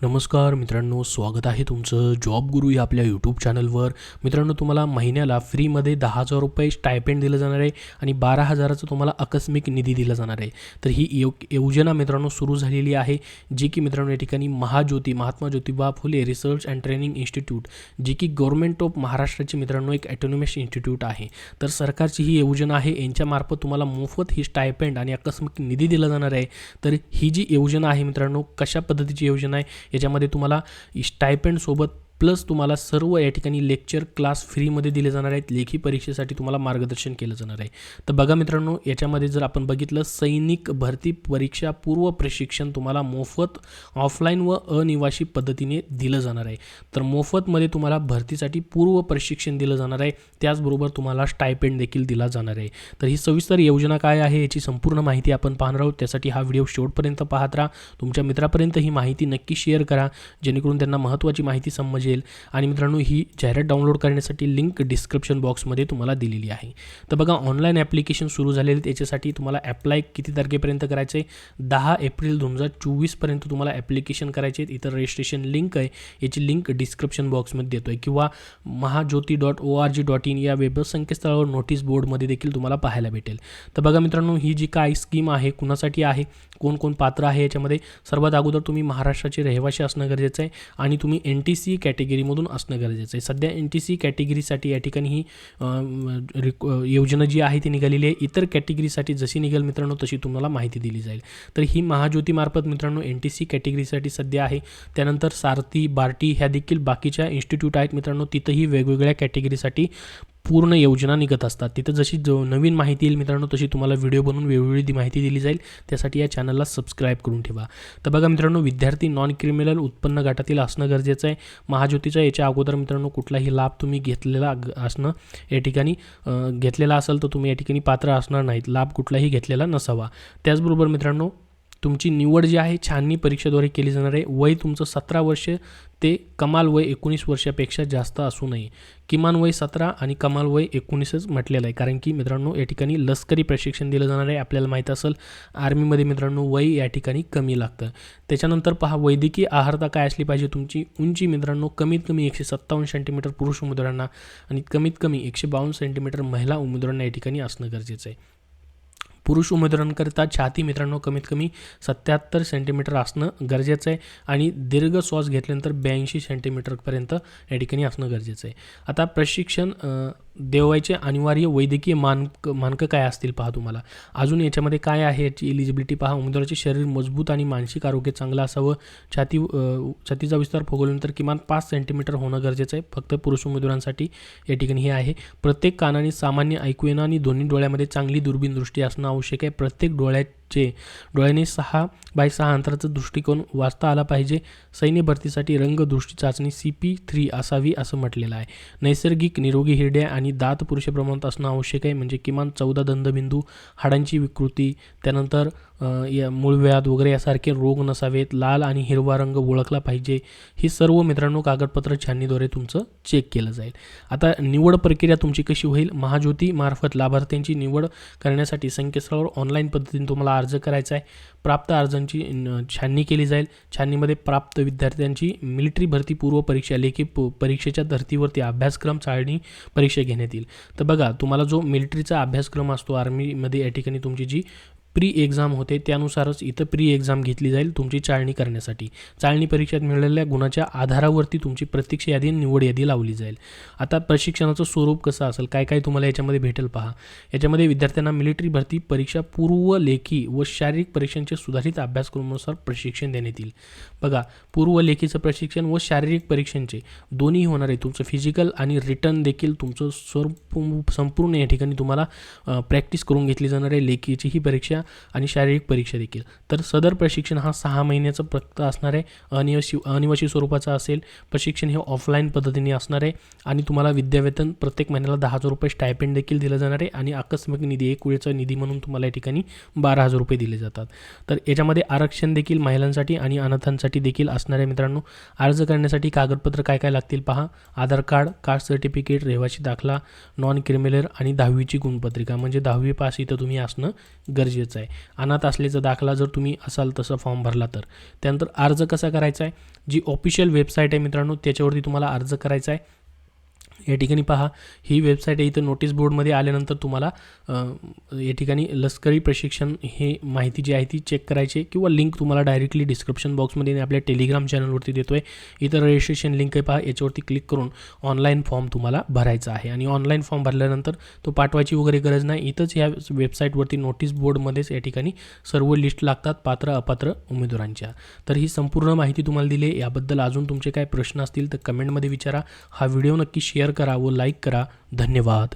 नमस्कार मित्रांनो, स्वागत आहे तुमचं जॉब गुरु या आपल्या यूट्यूब चॅनलवर. मित्रांनो, तुम्हाला महिन्याला फ्रीमध्ये 10,000 रुपये स्टायपेंड दिलं जाणार आहे आणि 12,000चा तुम्हाला आकस्मिक निधी दिला जाणार आहे. तर ही योजना मित्रांनो सुरू झालेली आहे, जी की मित्रांनो या ठिकाणी Mahatma Jyotiba Phule research and training institute, जी की गव्हर्नमेंट ऑफ महाराष्ट्राची मित्रांनो एक ॲटोनॉमस इन्स्टिट्यूट आहे. तर सरकारची ही योजना आहे, यांच्यामार्फत तुम्हाला मोफत ही स्टायपेंड आणि आकस्मिक निधी दिला जाणार आहे. तर ही जी योजना आहे मित्रांनो, कशा पद्धतीची योजना आहे, याच्यामध्ये तुम्हाला स्टायपेंडसोबत प्लस तुम्हाला सर्व या ठिकाणी लेक्चर क्लास फ्रीमध्ये दिले जाणार आहेत. लेखी परीक्षेसाठी तुम्हाला मार्गदर्शन केलं जाणार आहे. तर बघा मित्रांनो, याच्यामध्ये जर आपण बघितलं, सैनिक भरती परीक्षा पूर्व प्रशिक्षण तुम्हाला मोफत ऑफलाईन व अनिवासी पद्धतीने दिलं जाणार आहे. तर मोफतमध्ये तुम्हाला भरतीसाठी पूर्व प्रशिक्षण दिलं जाणार आहे, त्याचबरोबर तुम्हाला स्टायपेंड देखील दिला जाणार आहे. तर ही सविस्तर योजना काय आहे याची संपूर्ण माहिती आपण पाहणार आहोत. त्यासाठी हा व्हिडिओ शेवटपर्यंत पाहत राहा. तुमच्या मित्रापर्यंत ही माहिती नक्की शेअर करा, जेणेकरून त्यांना महत्त्वाची माहिती समजेल. आणि मित्रांनो, ही जाहिरात डाउनलोड करण्यासाठी लिंक डिस्क्रिप्शन बॉक्समध्ये तुम्हाला दिलेली आहे. तर बघा, ऑनलाईन ॲप्लिकेशन सुरू झालेले. त्याच्यासाठी तुम्हाला ॲप्लाय किती तारखेपर्यंत करायचं आहे? 10 एप्रिल 2024 पर्यंत तुम्हाला ॲप्लिकेशन करायचे आहेत. इतर रजिस्ट्रेशन लिंक आहे, याची लिंक डिस्क्रिप्शन बॉक्समध्ये देतो आहे, किंवा mahaJyoti.org.in या वेब संकेतस्थळावर नोटीस बोर्डमध्ये देखील तुम्हाला पाहायला भेटेल. तर बघा मित्रांनो, ही जी काय स्कीम आहे, कुणासाठी आहे, कोण कोण पात्र आहे, याच्यामध्ये सर्वात अगोदर तुम्ही महाराष्ट्राचे रहिवासी असणं गरजेचं आहे आणि तुम्ही NTC कॅटेगरीमधून असणं गरजेचं आहे. सध्या NTC कॅटेगरीसाठी या ठिकाणी ही योजना जी आहे ती निघालेली आहे. इतर कॅटेगरीसाठी जशी निघेल मित्रांनो तशी तुम्हाला माहिती दिली जाईल. तर ही महाज्योतीमार्फत मित्रांनो NTC कॅटेगरीसाठी सध्या आहे. त्यानंतर सारथी, बार्टी ह्या देखील बाकीच्या इन्स्टिट्यूट आहेत मित्रांनो, तिथंही वेगवेगळ्या कॅटेगरीसाठी पूर्ण योजना निघत असतात. तिथं जशी नवीन माहिती येईल मित्रांनो, तशी तुम्हाला व्हिडिओ बनवून वेगवेगळी माहिती दिली जाईल. त्यासाठी या चॅनलला सबस्क्राईब करून ठेवा. तर बघा मित्रांनो, विद्यार्थी नॉन क्रिमिनल उत्पन्न गटातील असणं गरजेचं आहे. महाज्योतीच्या याच्या अगोदर मित्रांनो कुठलाही लाभ तुम्ही घेतलेला असणं या ठिकाणी घेतलेला असेल तर तुम्ही या ठिकाणी पात्र असणार नाहीत. लाभ कुठलाही घेतलेला नसावा. त्याचबरोबर मित्रांनो, तुमची निवड जी आहे छाननी परीक्षेद्वारे केली जाणार आहे. वय तुमचं 17 वर्ष ते कमाल वय 19 वर्षापेक्षा जास्त असू नये. किमान वय 17 आणि कमाल वय 19च म्हटलेलं आहे, कारण की मित्रांनो या ठिकाणी लष्करी प्रशिक्षण दिलं जाणार आहे. आपल्याला माहीत असेल, आर्मीमध्ये मित्रांनो वय या ठिकाणी कमी लागतं. त्याच्यानंतर पहा, वैद्यकीय आहारता काय असली पाहिजे. तुमची उंची मित्रांनो कमीत कमी 157 सेंटीमीटर पुरुष उमेदवारांना आणि कमीत कमी 152 सेंटीमीटर महिला उमेदवारांना या ठिकाणी असणं गरजेचं आहे. पुरुष उमेदवारांकरिता छाती मित्रांनो कमीत कमी 77 सेंटीमीटर असणं गरजेचं आहे आणि दीर्घ श्वास घेतल्यानंतर 82 सेंटीमीटरपर्यंत या ठिकाणी असणं गरजेचं आहे. आता प्रशिक्षण देवायचे अनिवार्य वैद्यकीय मानकं काय असतील पहा तुम्हाला. अजून याच्यामध्ये काय आहे याची एलिजिबिलिटी पहा. उमेदवाराचे शरीर मजबूत आणि मानसिक आरोग्य चांगलं असावं. छातीचा विस्तार फुगवल्यानंतर किमान 5 सेंटीमीटर होणं गरजेचं आहे. फक्त पुरुष उमेदवारांसाठी या ठिकाणी हे आहे. प्रत्येक कानाने सामान्य ऐकू येणं आणि दोन्ही डोळ्यामध्ये चांगली दुर्बीन दृष्टी असणं आवश्यक आहे. प्रत्येक डोळ्याने 6x6 अंतराचा दृष्टिकोन वाचता आला पाहिजे. सैन्य भरतीसाठी रंगदृष्टी चाचणी CP3 असावी असं म्हटलेलं आहे. नैसर्गिक निरोगी हिरड्या आणि दात पुरुषप्रमाणात असणं आवश्यक आहे, म्हणजे किमान 14 दंतबिंदू, हाडांची विकृती, त्यानंतर मूळव्याध वगैरे यासारखे रोग नसावेत. लाल आणि हिरवा रंग ओळखला पाहिजे. ही सर्व मित्रांनो कागदपत्र छाननीद्वारे तुमचं चेक केलं जाईल. आता निवड प्रक्रिया तुमची कशी होईल. महाज्योती मार्फत लाभार्थ्यांची निवड करण्यासाठी संकेतस्थळावर ऑनलाईन पद्धतीने तुम्हाला अर्ज करायचा आहे. प्राप्त अर्जांची छाननी केली जाईल. छाननीमध्ये प्राप्त विद्यार्थ्यांची मिलिटरी भरती पूर्व परीक्षा लेखी परीक्षेच्या धर्तीवरती अभ्यासक्रम चाळणी परीक्षा घेण्यात येईल. तर बघा, तुम्हाला जो मिलिटरीचा अभ्यासक्रम असतो आर्मीमध्ये, या ठिकाणी तुमची जी प्री एक्झाम होते त्यानुसारच इथं प्री एक्झाम घेतली जाईल तुमची चाळणी करण्यासाठी. चाळणी परीक्षेत मिळालेल्या गुणाच्या आधारावरती तुमची प्रत्यक्ष यादी निवड यादी लावली जाईल. आता प्रशिक्षणाचं स्वरूप कसं असेल, काय काय तुम्हाला याच्यामध्ये भेटेल पहा. याच्यामध्ये विद्यार्थ्यांना मिलिटरी भरती परीक्षा पूर्व लेखी व शारीरिक परीक्षांचे सुधारित अभ्यासक्रमानुसार प्रशिक्षण देण्यात येईल. बघा, पूर्व लेखीचं प्रशिक्षण व शारीरिक परीक्षांचे दोन्ही होणार आहे. तुमचं फिजिकल आणि रिटर्न देखील तुमचं संपूर्ण या ठिकाणी तुम्हाला प्रॅक्टिस करून घेतली जाणार आहे. लेखीची ही परीक्षा आणि शारीरिक परीक्षा देखील. तर सदर प्रशिक्षण हा 6 महिन्याचं फक्त असणार आहे. अनिवासी स्वरूपाचा असेल. प्रशिक्षण हे ऑफलाईन पद्धतीने असणार आहे आणि तुम्हाला विद्यावेतन प्रत्येक महिन्याला 10,000 रुपये स्टायपेंड देखील दिलं जाणार आहे आणि आकस्मिक निधी, एक वेळचा निधी म्हणून तुम्हाला या ठिकाणी 12,000 रुपये दिले जातात. तर याच्यामध्ये आरक्षण देखील महिलांसाठी आणि अनाथांसाठी देखील असणार आहे मित्रांनो. अर्ज करण्यासाठी कागदपत्र काय काय लागतील पहा. आधार कार्ड, कास्ट सर्टिफिकेट, रहिवासी दाखला, नॉन क्रिमिनल आणि 10वीची गुणपत्रिका, म्हणजे 10वी पास इथं तुम्ही असणं गरजेचं गरजेचं आहे. अनाथ असल्याचा दाखला जर तुम्ही असाल तसा फॉर्म भरला तर. त्यानंतर अर्ज कसा करायचा आहे, जी ऑफिशियल वेबसाईट आहे मित्रांनो त्याच्यावरती तुम्हाला अर्ज करायचा आहे. या ठिकाणी पहा ही वेबसाईट आहे. इथं नोटीस बोर्डमध्ये आल्यानंतर तुम्हाला या ठिकाणी लष्करी प्रशिक्षण हे माहिती जी आहे ती चेक करायची किंवा लिंक तुम्हाला डायरेक्टली डिस्क्रिप्शन बॉक्समध्ये आपल्या टेलिग्राम चॅनलवरती देतो आहे. इथं रजिस्ट्रेशन लिंक आहे पहा, याच्यावरती क्लिक करून ऑनलाईन फॉर्म तुम्हाला भरायचा आहे आणि ऑनलाईन फॉर्म भरल्यानंतर तो पाठवायची वगैरे गरज नाही. इथंच ह्या वेबसाईटवरती नोटीस बोर्डमध्येच या ठिकाणी सर्व लिस्ट लागतात पात्र अपात्र उमेदवारांच्या. तर ही संपूर्ण माहिती तुम्हाला दिली आहे. याबद्दल अजून तुमचे काय प्रश्न असतील तर कमेंटमध्ये विचारा. हा व्हिडिओ नक्की शेअर करा व लाईक करा. धन्यवाद.